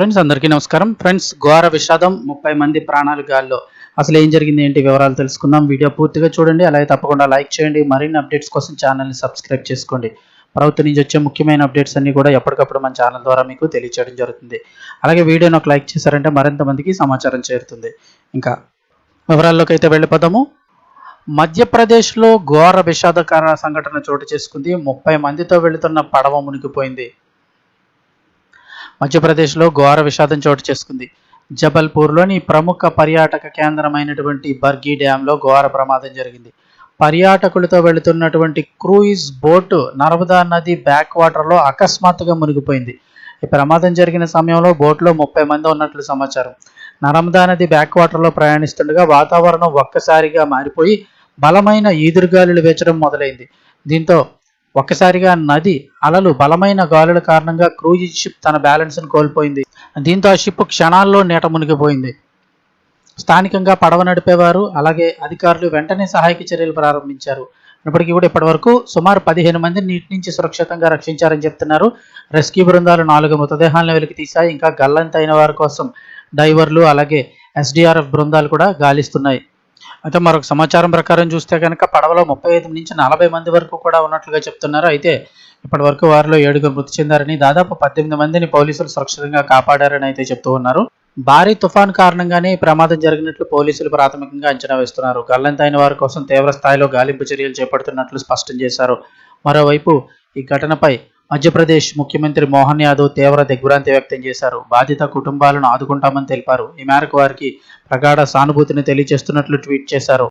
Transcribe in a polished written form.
Friends అందరికీ నమస్కారం. Friends, ఘోర విషాదం, 30 మంది ప్రాణాలు గాల్లో. అసలు ఏం జరిగింది, ఏంటి వివరాలు తెలుసుకుందాం. వీడియో పూర్తిగా చూడండి, అలాగే తప్పకుండా లైక్ చేయండి. మరిన్ని అప్డేట్స్ కోసం ఛానల్ని సబ్స్క్రైబ్ చేసుకోండి. ప్రభుత్వం నుంచి వచ్చే ముఖ్యమైన అప్డేట్స్ అన్ని కూడా ఎప్పటికప్పుడు మన ఛానల్ ద్వారా మీకు తెలియచేయడం జరుగుతుంది. అలాగే వీడియోని ఒక లైక్ చేశారంటే మరింత మందికి సమాచారం చేరుతుంది. ఇంకా వివరాల్లోకి అయితే వెళ్ళిపోదాము. మధ్యప్రదేశ్లో ఘోర విషాదకర సంఘటన చోటు చేసుకుంది. 30 మందితో వెళుతున్న పడవ మునిగిపోయింది. మధ్యప్రదేశ్లో ఘోర విషాదం చోటు చేసుకుంది. జబల్పూర్లోని ప్రముఖ పర్యాటక కేంద్రమైనటువంటి బర్గీ డ్యాంలో ఘోర ప్రమాదం జరిగింది. పర్యాటకులతో వెళుతున్నటువంటి క్రూయిజ్ బోటు నర్మదా నది బ్యాక్ వాటర్లో అకస్మాత్తుగా మునిగిపోయింది. ఈ ప్రమాదం జరిగిన సమయంలో బోట్లో 30 మంది ఉన్నట్లు సమాచారం. నర్మదా నది బ్యాక్ వాటర్లో ప్రయాణిస్తుండగా వాతావరణం ఒక్కసారిగా మారిపోయి బలమైన ఈదురుగాలులు వీచడం మొదలైంది. దీంతో ఒక్కసారిగా నది అలలు బలమైన గాలుల కారణంగా క్రూయిజ్ షిప్ తన బ్యాలెన్స్ను కోల్పోయింది. దీంతో ఆ షిప్ క్షణాల్లో నీట మునిగిపోయింది. స్థానికంగా పడవ నడిపేవారు అలాగే అధికారులు వెంటనే సహాయక చర్యలు ప్రారంభించారు. ఇప్పటికీ కూడా ఇప్పటివరకు సుమారు 15 మందిని నీటి నుంచి సురక్షితంగా రక్షించారని చెప్తున్నారు. రెస్క్యూ బృందాలు 4 మృతదేహాలను వెలికి తీశాయి. ఇంకా గల్లంతైన వారి కోసం డైవర్లు అలాగే ఎస్డీఆర్ఎఫ్ బృందాలు కూడా గాలిస్తున్నాయి. అయితే మరొక సమాచారం ప్రకారం చూస్తే కనుక పడవలో 35 నుంచి 40 మంది వరకు కూడా ఉన్నట్లుగా చెప్తున్నారు. అయితే ఇప్పటి వరకు వారిలో 7 మృతి చెందారని, దాదాపు 18 మందిని పోలీసులు సురక్షితంగా కాపాడారని అయితే చెప్తూ ఉన్నారు. భారీ తుఫాను కారణంగానే ఈ ప్రమాదం జరిగినట్లు పోలీసులు ప్రాథమికంగా అంచనా వేస్తున్నారు. గల్లంతైన వారి కోసం తీవ్ర స్థాయిలో గాలింపు చర్యలు చేపడుతున్నట్లు స్పష్టం చేశారు. మరోవైపు ఈ ఘటనపై మధ్యప్రదేశ్ ముఖ్యమంత్రి మోహన్ యాదవ్ తీవ్ర దిగ్భ్రాంతి వ్యక్తం చేశారు. బాధిత కుటుంబాలను ఆదుకుంటామని తెలిపారు. ఈ మేరకు వారికి ప్రగాఢ సానుభూతిని తెలియజేస్తున్నట్లు ట్వీట్ చేశారు.